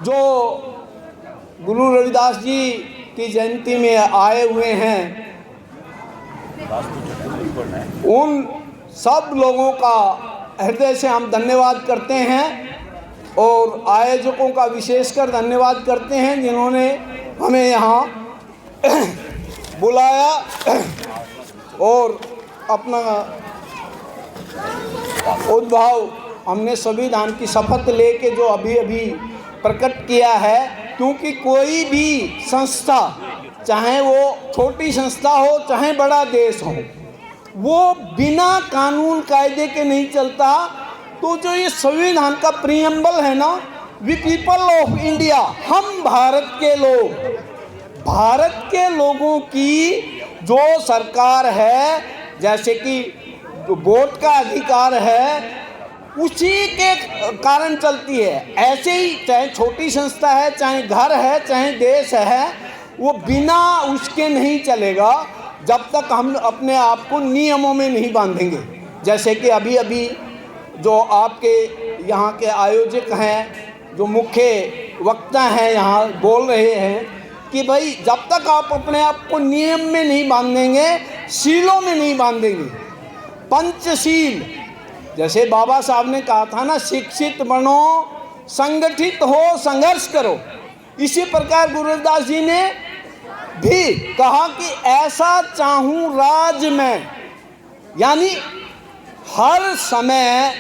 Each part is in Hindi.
जो गुरु रविदास जी की जयंती में आए हुए हैं, उन सब लोगों का हृदय से हम धन्यवाद करते हैं और आयोजकों का विशेषकर धन्यवाद करते हैं जिन्होंने हमें यहाँ बुलाया और अपना उद्भाव हमने संविधान की शपथ लेके जो अभी अभी प्रकट किया है। क्योंकि कोई भी संस्था, चाहे वो छोटी संस्था हो चाहे बड़ा देश हो, वो बिना कानून कायदे के नहीं चलता। तो जो ये संविधान का प्रीएम्बल है ना, वी पीपल ऑफ इंडिया, हम भारत के लोग, भारत के लोगों की जो सरकार है, जैसे कि जो वोट का अधिकार है उसी के कारण चलती है। ऐसे ही चाहे छोटी संस्था है, चाहे घर है, चाहे देश है, वो बिना उसके नहीं चलेगा जब तक हम अपने आप को नियमों में नहीं बांधेंगे। जैसे कि अभी अभी जो आपके यहाँ के आयोजक हैं, जो मुख्य वक्ता हैं यहाँ बोल रहे हैं कि भाई जब तक आप अपने आप को नियम में नहीं बांधेंगे, शीलों में नहीं बांधेंगे, पंचशील, जैसे बाबा साहब ने कहा था ना, शिक्षित बनो, संगठित हो, संघर्ष करो। इसी प्रकार गुरु रविदास जी ने भी कहा कि ऐसा चाहूं राज में, यानी हर समय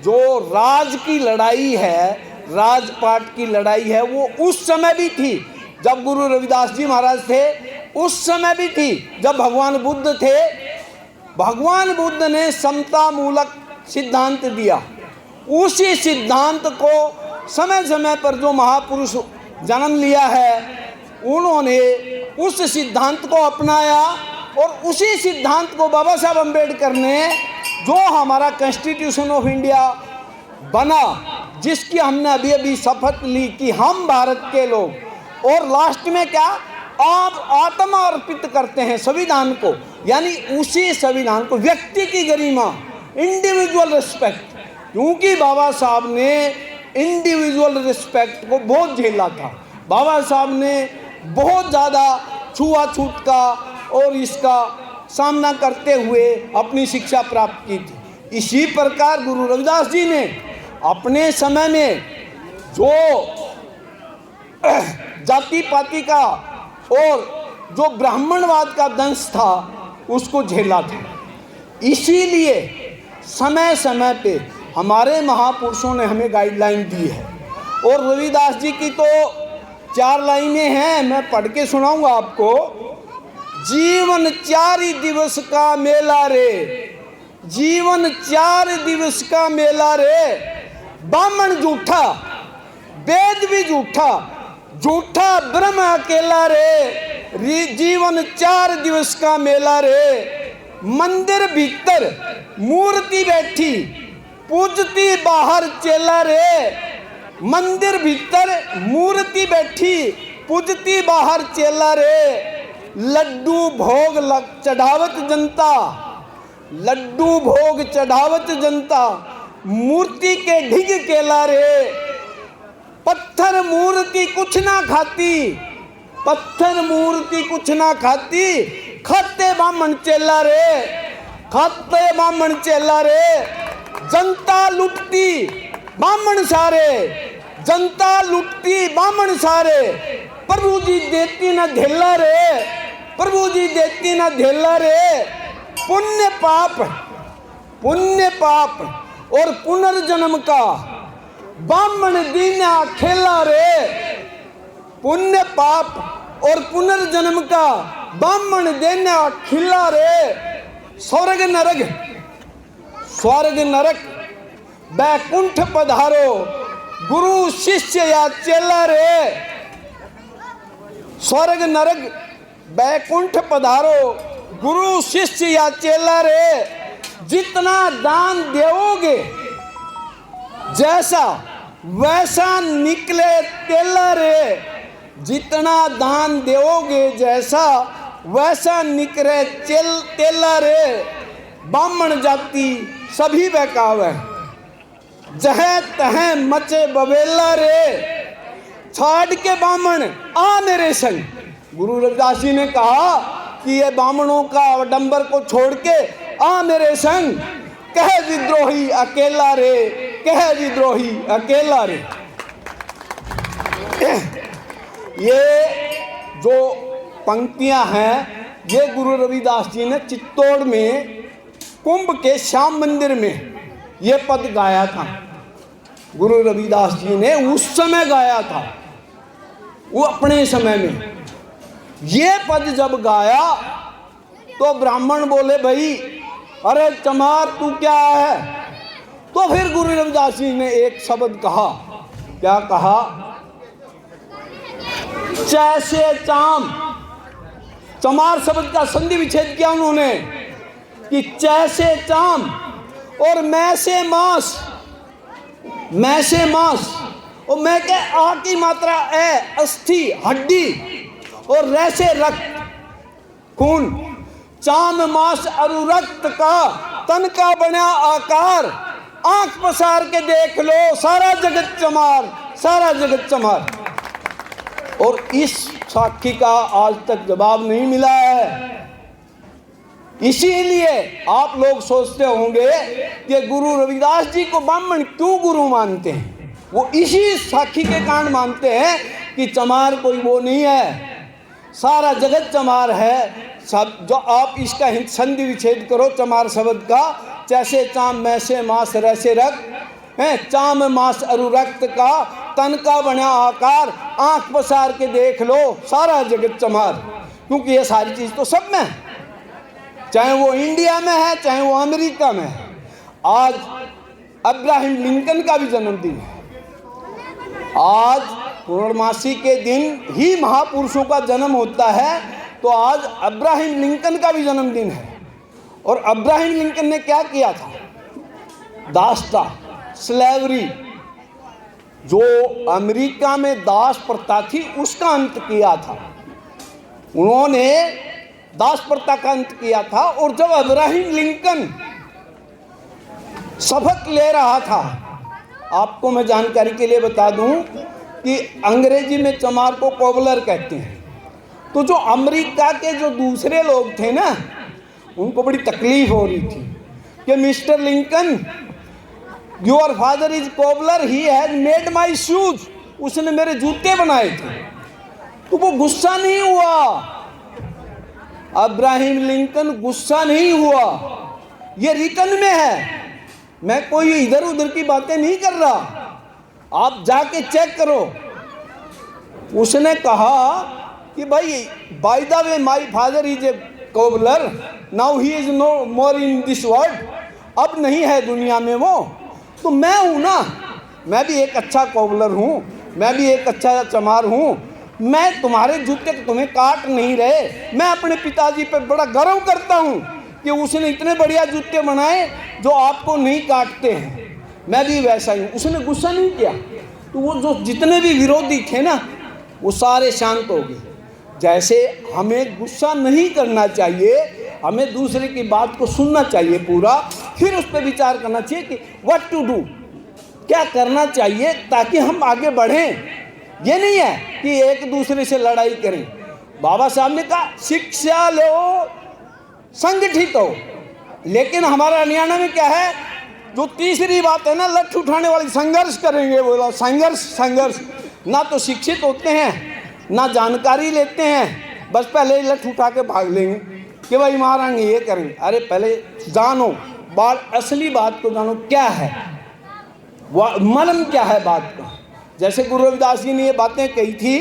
जो राज की लड़ाई है, राजपाट की लड़ाई है, वो उस समय भी थी जब गुरु रविदास जी महाराज थे, उस समय भी थी जब भगवान बुद्ध थे। भगवान बुद्ध ने समता मूलक सिद्धांत दिया। उसी सिद्धांत को समय समय पर जो महापुरुष जन्म लिया है, उन्होंने उस सिद्धांत को अपनाया और उसी सिद्धांत को बाबा साहब अम्बेडकर ने, जो हमारा कॉन्स्टिट्यूशन ऑफ इंडिया बना, जिसकी हमने अभी अभी शपथ ली कि हम भारत के लोग, और लास्ट में क्या, आप आत्मा अर्पित करते हैं संविधान को, यानी उसी संविधान को, व्यक्ति की गरिमा, इंडिविजुअल रिस्पेक्ट। क्योंकि बाबा साहब ने इंडिविजुअल रिस्पेक्ट को बहुत झेला था। बाबा साहब ने बहुत ज़्यादा छुआछूत का और इसका सामना करते हुए अपनी शिक्षा प्राप्त की थी। इसी प्रकार गुरु रविदास जी ने अपने समय में जो जाति पाति का और जो ब्राह्मणवाद का दंश था, उसको झेला था। इसीलिए समय समय पे हमारे महापुरुषों ने हमें गाइडलाइन दी है। और रविदास जी की तो 4 लाइनें हैं, मैं पढ़ के सुनाऊंगा आपको। जीवन 4 दिवस का मेला रे, जीवन 4 दिवस का मेला रे, बामन झूठा, वेद भी झूठा, झूठा ब्रह्म अकेला रे, जीवन 4 दिवस का मेला रे। मंदिर भीतर मूर्ति बैठी, पूजती बाहर चेला रे, मंदिर भीतर मूर्ति बैठी, पूजती बाहर चेला रे। लड्डू भोग चढ़ावत जनता, लड्डू भोग चढ़ावत जनता, मूर्ति के ढिग केला रे। पत्थर मूर्ति कुछ ना खाती, पत्थर मूर्ति कुछ ना खाती, खाते बामन चेला रे, खाते बामन चेला रे। जनता लुटती बामन सारे, जनता लुटती बामन सारे, प्रभु जी देती न धेला रे, प्रभु जी देती न धेला रे। पुण्य पाप, पुण्य पाप और पुनर्जन्म का बामन दीना खेला रे, पुण्य पाप और पुनर्जन्म का बामन देना खिला रे। स्वर्ग नरक, स्वर्ग नरक बैकुंठ पधारो, गुरु शिष्य या चेला रे। स्वर्ग नरक बैकुंठ पधारो, गुरु शिष्य या चेला रे। जितना दान दोगे जैसा वैसा निकले तेला रे, जितना दान दोगे जैसा वैसा निकले तेला रे। ब्राह्मण जाति सभी बहकावे, जह तह मचे बवेला रे। छाड़ के बामण आ मेरे संग। गुरु रविदास जी ने कहा कि ये बामणों का आडंबर को छोड़ के आ मेरे संग, कह विद्रोही अकेला रे, कह विद्रोही अकेला रे। ये जो पंक्तियां हैं ये गुरु रविदास जी ने चित्तौड़ में कुंभ के श्याम मंदिर में ये पद गाया था। गुरु रविदास जी ने उस समय गाया था, वो अपने समय में। ये पद जब गाया तो ब्राह्मण बोले भाई अरे चमार तू क्या है। तो फिर गुरु रविदास जी ने एक शब्द कहा, क्या कहा, जैसे चाम। चमार शब्द का संधि विच्छेद किया उन्होंने कि जैसे चाम और मैं से मांस, मैं से मांस, और मैं के आ की मात्रा ए अस्थि हड्डी और रे से रक्त खून। चाम मांस अरु रक्त का तन का बना आकार, आंख पसार के देख लो सारा जगत चमार, सारा जगत चमार। और इस साक्षी का आज तक जवाब नहीं मिला है। इसीलिए आप लोग सोचते होंगे कि गुरु रविदास जी को ब्राह्मण क्यों गुरु मानते हैं। वो इसी साक्षी के कारण मानते हैं कि चमार कोई वो नहीं है, सारा जगत चमार है। सब जो आप इसका संधि विच्छेद करो चमार शब्द का, जैसे चाम मैसे मांस रैसे रक्त है, चाम मांस अरु रक्त का तन का बना आकार, आंख पसार के देख लो सारा जगत चमार। क्योंकि ये सारी चीज तो सब में है, चाहे वो इंडिया में है चाहे वो अमेरिका में है। आज अब्राहम लिंकन का भी जन्मदिन है। आज पूर्णमासी के दिन ही महापुरुषों का जन्म होता है, तो आज अब्राहम लिंकन का भी जन्मदिन है। और अब्राहम लिंकन ने क्या किया था, दासता, स्लेवरी, जो अमेरिका में दास प्रथा थी उसका अंत किया था। उन्होंने दास प्रथा का अंत किया था। और जब अब्राहम लिंकन शपथ ले रहा था, आपको मैं जानकारी के लिए बता दूं कि अंग्रेजी में चमार को कोबलर कहते हैं। तो जो अमेरिका के जो दूसरे लोग थे ना, उनको बड़ी तकलीफ हो रही थी कि mister Lincoln, your father is cobbler, he has made my shoes, उसने मेरे जूते बनाए थे। तो वो गुस्सा नहीं हुआ, अब्राहम लिंकन गुस्सा नहीं हुआ। ये रिटर्न में है, मैं कोई इधर उधर की बातें नहीं कर रहा, आप जाके चेक करो। उसने कहा कि भाई by the way my father is a cobbler, now he is no more in this world, अब नहीं है दुनिया में वो, तो मैं हूं ना, मैं भी एक अच्छा कोबलर हूं, मैं भी एक अच्छा चमार हूं। मैं तुम्हारे जूते तुम्हें काट नहीं रहे, मैं अपने पिताजी पे बड़ा गर्व करता हूं कि उसने इतने बढ़िया जूते बनाए जो आपको नहीं काटते हैं, मैं भी वैसा ही हूँ। उसने गुस्सा नहीं किया। तो वो जो जितने भी विरोधी थे ना, वो सारे शांत हो गए। जैसे हमें गुस्सा नहीं करना चाहिए, हमें दूसरे की बात को सुनना चाहिए पूरा, फिर उस पर विचार करना चाहिए कि व्हाट टू डू, क्या करना चाहिए ताकि हम आगे बढ़ें। ये नहीं है कि एक दूसरे से लड़ाई करें। बाबा साहब ने कहा शिक्षा लो, संगठित हो, लेकिन हमारा हरियाणा में क्या है, जो तीसरी बात है ना, लठ उठाने वाली, संघर्ष करेंगे। बोला संघर्ष, संघर्ष, ना तो शिक्षित होते हैं ना जानकारी लेते हैं, बस पहले ही लठ उठा के भाग लेंगे कि भाई मारेंगे, ये करेंगे। अरे पहले जानो बात, असली बात को जानो, क्या है मर्म, क्या है बात का। जैसे गुरु रविदास जी ने ये बातें कही थी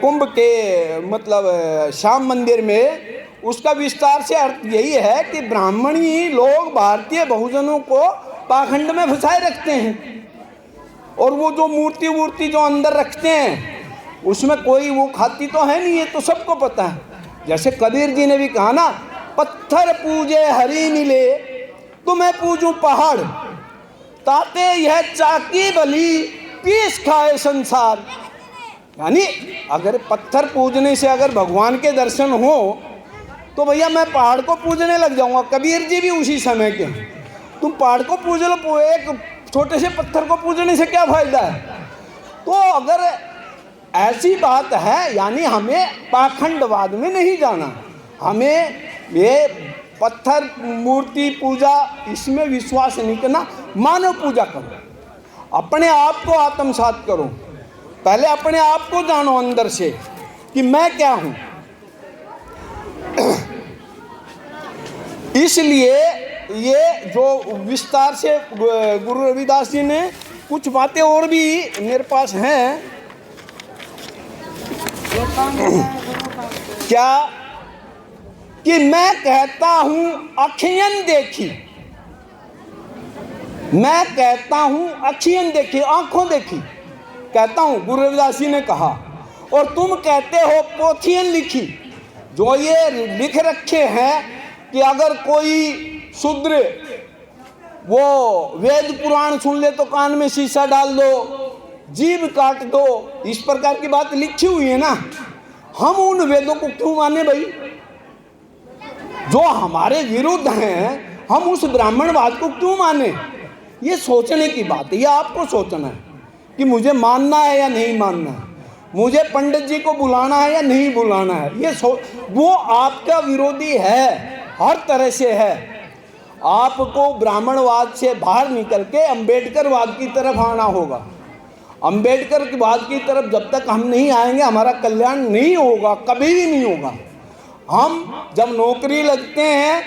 कुंभ के मतलब श्याम मंदिर में, उसका विस्तार से अर्थ यही है कि ब्राह्मणी लोग भारतीय बहुजनों को पाखंड में फंसाए रखते हैं। और वो जो मूर्ति जो अंदर रखते हैं उसमें कोई वो खाती तो है नहीं, ये तो सबको पता है। जैसे कबीर जी ने भी कहा ना, पत्थर पूजे हरि मिले तो मैं पूजूं पहाड़, ताते यह चाकी बली पीस खाए संसार। यानी अगर पत्थर पूजने से अगर भगवान के दर्शन हो तो भैया मैं पहाड़ को पूजने लग जाऊंगा। कबीर जी भी उसी समय के, तुम पहाड़ को पूज लो, एक छोटे से पत्थर को पूजने से क्या फायदा है। तो अगर ऐसी बात है, यानी हमें पाखंडवाद में नहीं जाना, हमें ये पत्थर मूर्ति पूजा इसमें विश्वास नहीं करना। मानव पूजा करो, अपने आप को आत्मसात करो, पहले अपने आप को जानो अंदर से कि मैं क्या हूं। इसलिए ये जो विस्तार से गुरु रविदास जी ने कुछ बातें और भी मेरे पास हैं। क्या कि मैं कहता हूं अखियन देखी, मैं कहता हूं अखियन देखी, आंखों देखी कहता हूं, गुरु रविदास जी ने कहा, और तुम कहते हो पोथियन लिखी। जो ये लिख रखे हैं कि अगर कोई शूद्र वो वेद पुराण सुन ले तो कान में शीशा डाल दो, जीभ काट दो, इस प्रकार की बात लिखी हुई है ना, हम उन वेदों को क्यों माने भाई? जो हमारे विरुद्ध हैं, हम उस ब्राह्मणवाद को क्यों माने? ये सोचने की बात है, ये आपको सोचना है कि मुझे मानना है या नहीं मानना है, मुझे पंडित जी को बुलाना है या नहीं बुलाना है। ये वो आपका विरोधी है, हर तरह से है। आपको ब्राह्मणवाद से बाहर निकल के अम्बेडकरवाद की तरफ आना होगा। अम्बेडकरवाद की तरफ जब तक हम नहीं आएंगे हमारा कल्याण नहीं होगा, कभी भी नहीं होगा। हम जब नौकरी लगते हैं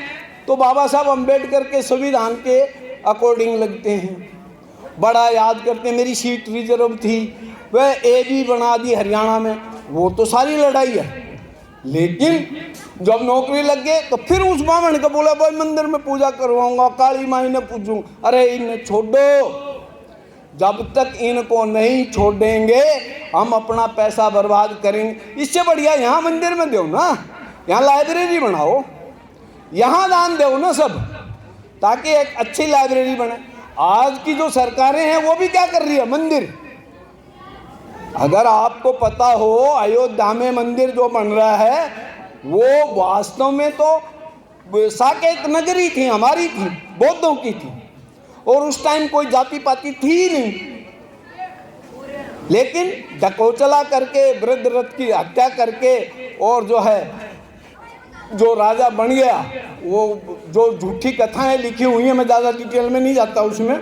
तो बाबा साहब अम्बेडकर के संविधान के अकॉर्डिंग लगते हैं, बड़ा याद करते हैं। मेरी सीट रिजर्व थी, वह AB बना दी हरियाणा में, वो तो सारी लड़ाई है। लेकिन जब नौकरी लग गए तो फिर उस ब्राह्मण को बोला भाई मंदिर में पूजा करवाऊंगा, काली माई ने पूजूं। अरे इन्हें छोड़ो, जब तक इनको नहीं छोड़ेंगे हम अपना पैसा बर्बाद करेंगे। इससे बढ़िया यहाँ मंदिर में दो ना, यहाँ लाइब्रेरी बनाओ, यहाँ दान दो ना सब, ताकि एक अच्छी लाइब्रेरी बने। आज की जो सरकारें हैं वो भी क्या कर रही है? मंदिर। अगर आपको पता हो अयोध्या में मंदिर जो बन रहा है वो वास्तव में तो साकेत नगरी थी, हमारी थी, बौद्धों की थी, और उस टाइम कोई जाति पाति थी नहीं। लेकिन डकोचला करके, वृद्ध रथ की हत्या करके, और जो है जो राजा बन गया, वो जो झूठी कथाएं लिखी हुई हैं, मैं ज़्यादा डिटेल में नहीं जाता, उसमें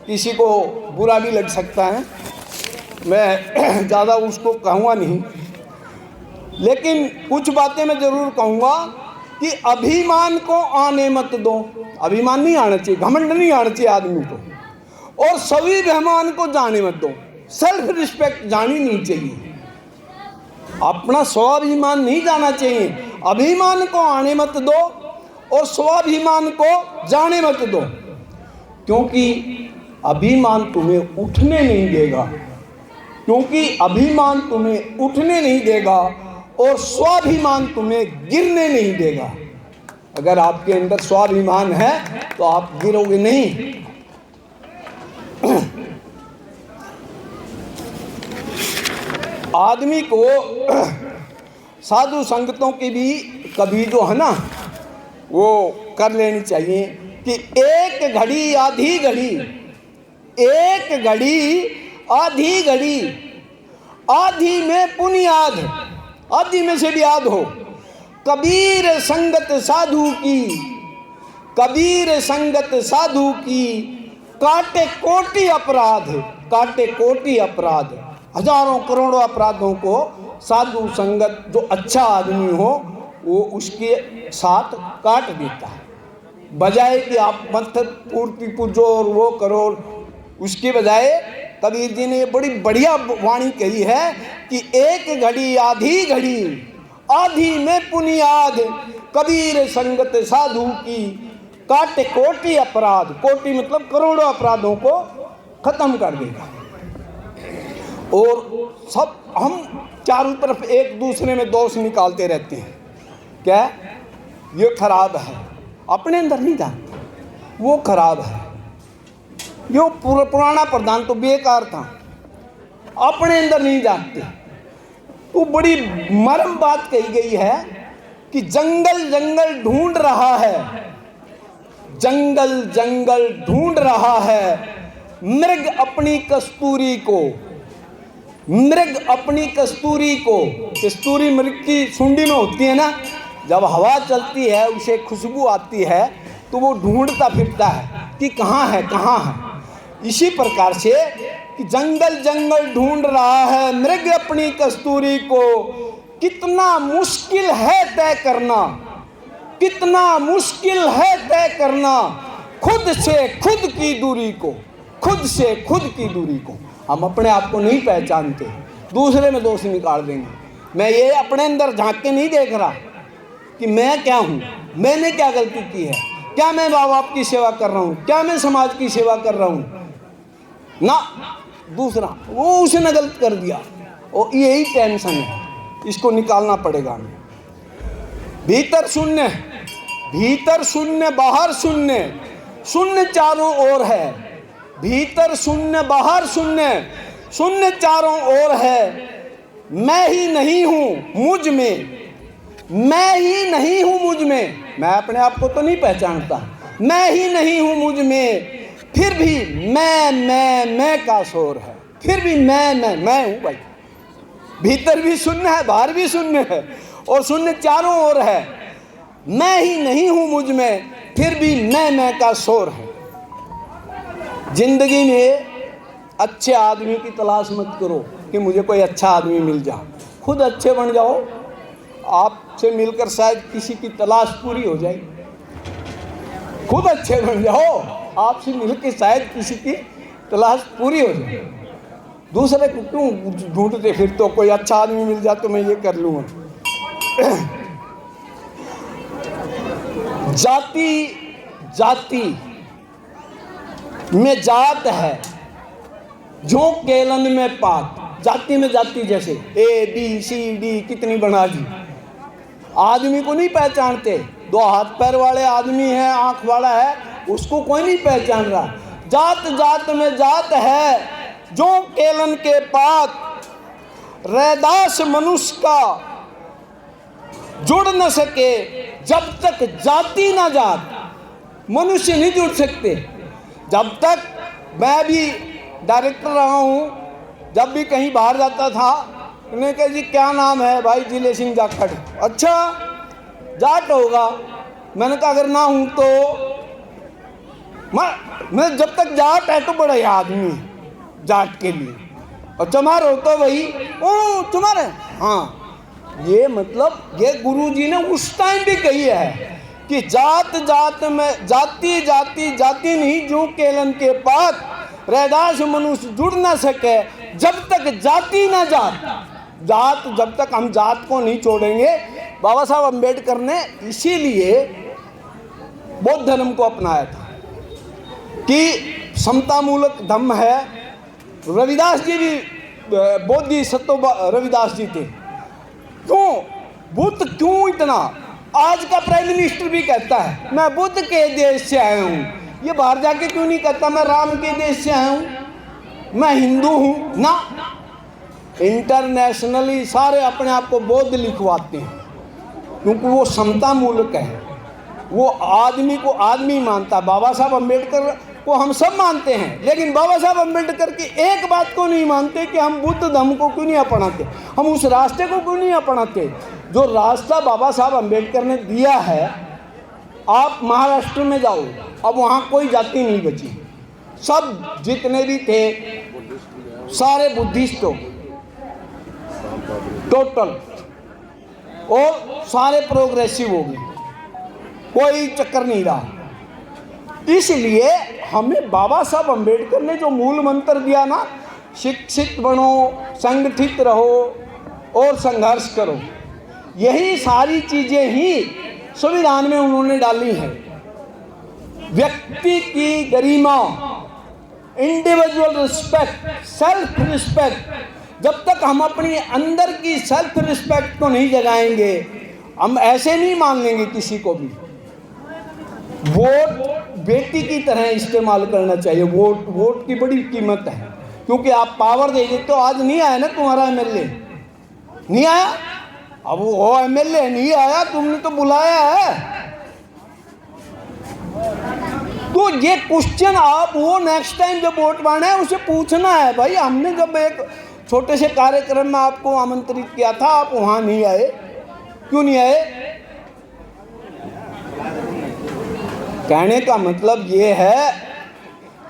किसी को बुरा भी लग सकता है, मैं ज़्यादा उसको कहूँगा नहीं। लेकिन कुछ बातें मैं ज़रूर कहूँगा कि अभिमान को आने मत दो। अभिमान नहीं आना चाहिए, घमंड नहीं आना चाहिए आदमी को, और सभी बेहमान को जाने मत दो। सेल्फ रिस्पेक्ट जानी नहीं चाहिए, अपना स्वाभिमान नहीं जाना चाहिए। अभिमान को आने मत दो और स्वाभिमान को जाने मत दो, क्योंकि अभिमान तुम्हें उठने नहीं देगा, क्योंकि अभिमान तुम्हें उठने नहीं देगा और स्वाभिमान तुम्हें गिरने नहीं देगा। अगर आपके अंदर स्वाभिमान है तो आप गिरोगे नहीं। आदमी को साधु संगतों की भी कभी जो है ना वो कर लेनी चाहिए कि एक घड़ी आधी घड़ी, एक घड़ी आधी घड़ी, आधी में पुनियाद, आधी में से भी याद हो। कबीर संगत साधु की, कबीर संगत साधु की, काटे कोटि अपराध, काटे कोटि अपराध। हजारों करोड़ों अपराधों को साधु संगत, जो अच्छा आदमी हो वो उसके साथ काट देता है। बजाय कि आप मत पूर्ति पूजो और वो करो, उसके बजाय कबीर जी ने बड़ी बढ़िया वाणी कही है कि एक घड़ी आधी घड़ी, आधी में पुनियाद, कबीर संगत साधु की, काटे कोटि अपराध। कोटि मतलब करोड़ों अपराधों को खत्म कर देगा। और सब हम चारों तरफ एक दूसरे में दोष निकालते रहते हैं, क्या ये खराब है, अपने अंदर नहीं जानते वो खराब है, ये पुराना प्रधान तो बेकार था, अपने अंदर नहीं जानते। तो बड़ी मर्म बात कही गई है कि जंगल जंगल ढूंढ रहा है, जंगल जंगल ढूंढ रहा है मृग अपनी कस्तूरी को, मृग अपनी कस्तूरी को, कस्तूरी मृग की सूंडी में होती है ना, जब हवा चलती है उसे खुशबू आती है तो वो ढूंढता फिरता है कि कहाँ है कहाँ है। इसी प्रकार से कि जंगल जंगल ढूंढ रहा है मृग अपनी कस्तूरी को, कितना मुश्किल है तय करना, कितना मुश्किल है तय करना खुद से खुद की दूरी को, खुद से खुद की दूरी को। हम अपने आप को नहीं पहचानते, दूसरे में दोष निकाल देंगे। मैं ये अपने अंदर झांक के नहीं देख रहा कि मैं क्या हूँ, मैंने क्या गलती की है, क्या मैं माँ बाप की सेवा कर रहा हूँ, क्या मैं समाज की सेवा कर रहा हूँ ना। दूसरा वो उसने गलत कर दिया, और यही टेंशन है, इसको निकालना पड़ेगा हमें। भीतर शून्य, भीतर शून्य बाहर शून्य, शून्य चारों ओर है। भीतर शून्य बाहर शून्य, शून्य चारों ओर है। मैं ही नहीं हूँ मुझ में, मैं ही नहीं हूँ मुझ में। मैं अपने आप को तो नहीं पहचानता, मैं ही नहीं हूँ मुझ में, फिर भी मैं का शोर है, फिर भी मैं हूँ भाई। भीतर भी शून्य है, बाहर भी शून्य है, और शून्य चारों ओर है। मैं ही नहीं हूँ मुझ में, फिर भी मैं का शोर है। जिंदगी में अच्छे आदमी की तलाश मत करो कि मुझे कोई अच्छा आदमी मिल जाए, खुद अच्छे बन जाओ, आपसे मिलकर शायद किसी की तलाश पूरी हो जाए। खुद अच्छे बन जाओ, आपसे मिलकर शायद किसी की तलाश पूरी हो जाए। दूसरे को क्यों ढूंढते फिर, तो कोई अच्छा आदमी मिल जाए तो मैं ये कर लूँगा। जाति जाति में जात है, जो केलन में पात। जाति में जाति, जैसे ए बी सी डी कितनी बना दी, आदमी को नहीं पहचानते। दो हाथ पैर वाले आदमी है, आंख वाला है, उसको कोई नहीं पहचान रहा। जात जात में जात है, जो केलन के पात। रैदास मनुष्य का जुड़ न सके, जब तक जाति ना जात। मनुष्य नहीं जुड़ सकते जब तक। मैं भी डायरेक्टर रहा हूँ, जब भी कहीं बाहर जाता था, उन्होंने कहा जी क्या नाम है भाई, जिले सिंह जाखड़। अच्छा जाट होगा। मैंने कहा अगर ना हूँ तो मैं जब तक जाट है तो बड़ा आदमी जाट के लिए, और चमार हो तो भाई ओ चमार है। हाँ, ये मतलब ये गुरुजी ने उस टाइम भी कही है कि जात जात में जाति जाति जाति नहीं, जो केलन के पात। रैदास मनुष्य जुड़ ना सके, जब तक जाति ना जात। जात, जब तक हम जात को नहीं छोड़ेंगे। बाबा साहब अम्बेडकर ने इसीलिए बौद्ध धर्म को अपनाया था कि समतामूलक धम्म है। रविदास जी भी बोधि सत्व रविदास जी थे। क्यों बुद्ध, क्यों इतना? आज का प्राइम मिनिस्टर भी कहता है मैं बुद्ध के देश से आया हूँ। ये बाहर जाके क्यों नहीं कहता मैं राम के देश से आया हूँ, मैं हिंदू हूँ ना। इंटरनेशनली सारे अपने आप को बौद्ध लिखवाते हैं, क्योंकि वो समता मूलक है, वो आदमी को आदमी मानता। बाबा साहब अम्बेडकर को हम सब मानते हैं, लेकिन बाबा साहब अम्बेडकर की एक बात को नहीं मानते कि हम बुद्ध धर्म को क्यों नहीं अपनाते, हम उस रास्ते को क्यों नहीं अपनाते जो रास्ता बाबा साहब अम्बेडकर ने दिया है। आप महाराष्ट्र में जाओ, अब वहाँ कोई जाति नहीं बची, सब जितने भी थे सारे बुद्धिस्ट हो टोटल, और सारे प्रोग्रेसिव हो गए, कोई चक्कर नहीं रहा। इसलिए हमें बाबा साहब अम्बेडकर ने जो मूल मंत्र दिया ना, शिक्षित बनो, संगठित रहो और संघर्ष करो, यही सारी चीजें ही संविधान में उन्होंने डाली हैं। व्यक्ति की गरिमा, इंडिविजुअल रिस्पेक्ट, सेल्फ रिस्पेक्ट। जब तक हम अपनी अंदर की सेल्फ रिस्पेक्ट को नहीं जगाएंगे, हम ऐसे नहीं मान लेंगे किसी को भी। वोट बेटी की तरह इस्तेमाल करना चाहिए। वोट की बड़ी कीमत है, क्योंकि आप पावर दे देते हो। आज नहीं आया ना तुम्हारा एमएलए, नहीं आया, अब वो एमएलए नहीं आया, तुमने तो बुलाया है। तो ये क्वेश्चन आप वो नेक्स्ट टाइम जब वोट मांगना है उसे पूछना है, भाई हमने जब एक छोटे से कार्यक्रम में आपको आमंत्रित किया था, आप वहाँ नहीं आए, क्यों नहीं आए? कहने का मतलब ये है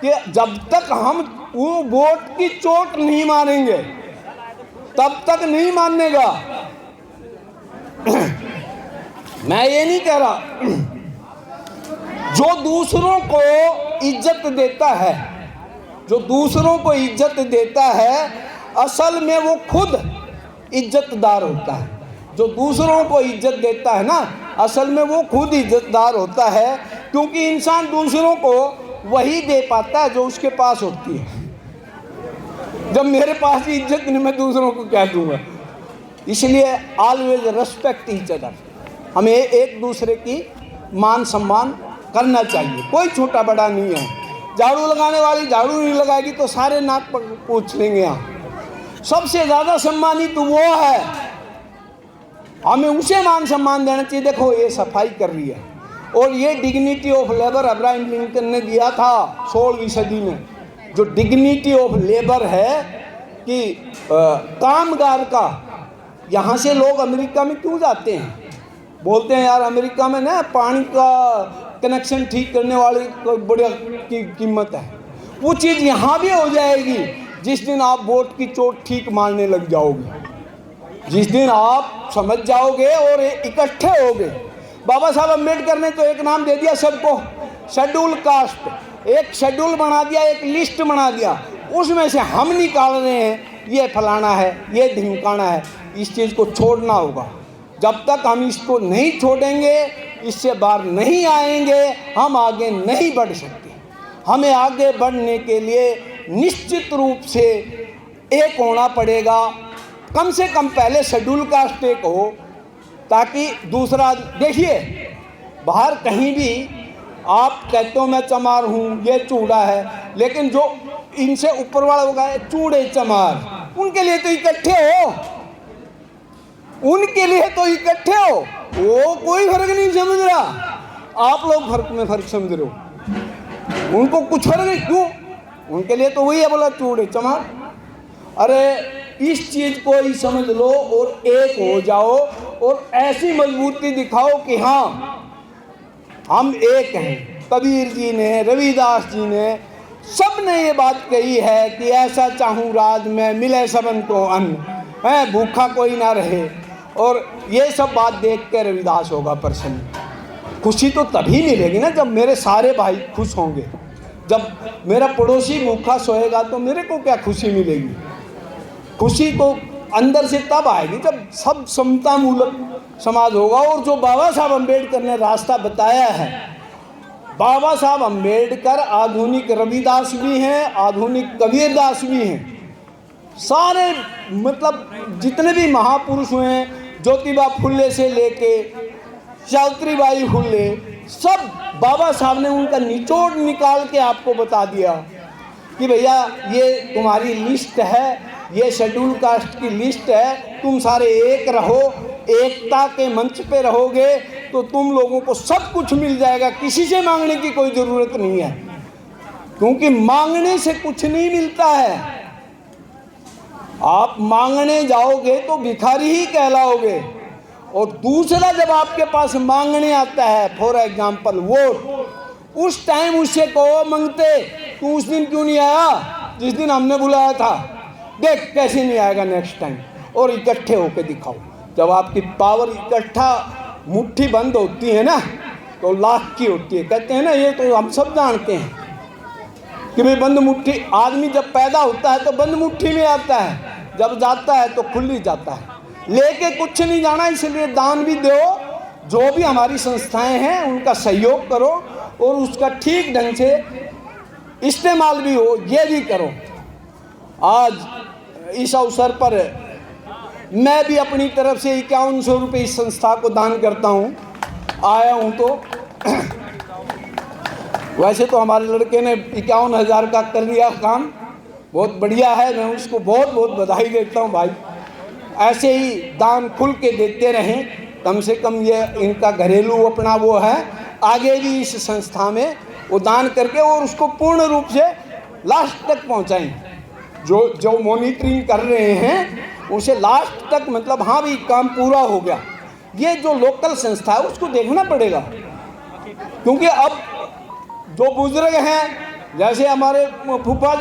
कि जब तक हम वो वोट की चोट नहीं मारेंगे तब तक नहीं मानेगा। मैं ये नहीं कह रहा, जो दूसरों को इज्जत देता है, जो दूसरों को इज्जत देता है, असल में वो खुद इज्जतदार होता है। जो दूसरों को इज्जत देता है ना, असल में वो खुद इज्जतदार होता है, क्योंकि इंसान दूसरों को वही दे पाता है जो उसके पास होती है। जब मेरे पास ही इज्जत नहीं, मैं दूसरों को क्या दूंगा? इसलिए ऑलवेज रेस्पेक्ट ईच अदर, हमें एक दूसरे की मान सम्मान करना चाहिए। कोई छोटा बड़ा नहीं है। झाड़ू लगाने वाली झाड़ू नहीं लगाएगी तो सारे नाक पर पूछ लेंगे। यहाँ सबसे ज़्यादा सम्मानित तो वो है, हमें उसे मान सम्मान देना चाहिए। देखो ये सफाई कर रही है, और ये dignity of labour Abraham Lincoln ने दिया था 16वीं सदी में। जो डिग्निटी ऑफ लेबर है कि कामगार का, यहाँ से लोग अमेरिका में क्यों जाते हैं? बोलते हैं यार अमेरिका में ना पानी का कनेक्शन ठीक करने वाले को बड़ी की कीमत है। वो चीज़ यहाँ भी हो जाएगी जिस दिन आप वोट की चोट ठीक मारने लग जाओगे, जिस दिन आप समझ जाओगे और इकट्ठे होगे। बाबा साहब अम्बेडकर ने तो एक नाम दे दिया सबको, शेड्यूल कास्ट। एक शेड्यूल बना दिया, एक लिस्ट बना दिया, उसमें से हम निकाल रहे हैं ये फलाना है, ये ढिमकाना है। इस चीज़ को छोड़ना होगा। जब तक हम इसको नहीं छोड़ेंगे, इससे बाहर नहीं आएंगे, हम आगे नहीं बढ़ सकते। हमें आगे बढ़ने के लिए निश्चित रूप से एक होना पड़ेगा, कम से कम पहले शेड्यूल कास्ट एक हो, ताकि दूसरा। देखिए बाहर कहीं भी आप कहते हो मैं चमार हूँ, ये चूड़ा है, लेकिन जो इनसे ऊपर वाला होगा चूड़े चमार, उनके लिए तो इकट्ठे हो, उनके लिए तो इकट्ठे हो। वो कोई फर्क नहीं समझ रहा, आप लोग फर्क में फर्क समझ रहे हो। उनको कुछ फर्क नहीं, क्यों? उनके लिए तो वही है, बोला चूड़े चमार। अरे इस चीज़ को ही समझ लो और एक हो जाओ, और ऐसी मजबूती दिखाओ कि हाँ हम एक हैं। कबीर जी ने, रविदास जी ने, सब ने ये बात कही है कि ऐसा चाहूँ राज में मिले सबन को अन्न, है भूखा कोई ना रहे। और ये सब बात देख के रविदास होगा प्रसन्न। खुशी तो तभी मिलेगी ना जब मेरे सारे भाई खुश होंगे। जब मेरा पड़ोसी भूखा सोएगा तो मेरे को क्या खुशी मिलेगी? खुशी तो अंदर से तब आएगी जब सब समता मूलक समाज होगा। और जो बाबा साहब अम्बेडकर ने रास्ता बताया है, बाबा साहब अम्बेडकर आधुनिक रविदास भी हैं, आधुनिक कबीरदास भी हैं। सारे मतलब जितने भी महापुरुष हुए हैं, ज्योतिबा फुले से लेके सावित्रीबाई फुले, सब बाबा साहब ने उनका निचोड़ निकाल के आपको बता दिया कि भैया ये तुम्हारी लिस्ट है, ये शेड्यूल कास्ट की लिस्ट है, तुम सारे एक रहो, एकता के मंच पे रहोगे तो तुम लोगों को सब कुछ मिल जाएगा। किसी से मांगने की कोई ज़रूरत नहीं है, क्योंकि मांगने से कुछ नहीं मिलता है। आप मांगने जाओगे तो भिखारी ही कहलाओगे। और दूसरा, जब आपके पास मांगने आता है, फॉर एग्जाम्पल वोट, उस टाइम उससे कहो मांगते, तू उस दिन क्यों नहीं आया जिस दिन हमने बुलाया था, देख कैसे नहीं आएगा नेक्स्ट टाइम। और इकट्ठे होके दिखाओ। जब आपकी पावर इकट्ठा मुट्ठी बंद होती है ना, तो लाख की होती है। कहते हैं ना, ये तो हम सब जानते हैं कि भाई बंद मुट्ठी, आदमी जब पैदा होता है तो बंद मुट्ठी में आता है, जब जाता है तो खुली जाता है। लेके कुछ नहीं जाना, इसलिए दान भी दो, जो भी हमारी संस्थाएं हैं उनका सहयोग करो और उसका ठीक ढंग से इस्तेमाल भी हो, ये भी करो। आज इस अवसर पर मैं भी अपनी तरफ से 5100 रुपये इस संस्था को दान करता हूँ। आया हूँ तो वैसे तो हमारे लड़के ने 51,000 का कर लिया काम, बहुत बढ़िया है, मैं उसको बहुत बहुत बधाई देता हूँ भाई। ऐसे ही दान खुल के देते रहें, कम से कम ये इनका घरेलू अपना वो है, आगे भी इस संस्था में वो दान करके और उसको पूर्ण रूप से लास्ट तक पहुँचाएं। जो जो मॉनिटरिंग कर रहे हैं उसे लास्ट तक मतलब हाँ भी काम पूरा हो गया, ये जो लोकल संस्था है उसको देखना पड़ेगा। क्योंकि अब जो बुजुर्ग हैं जैसे हमारे फूफा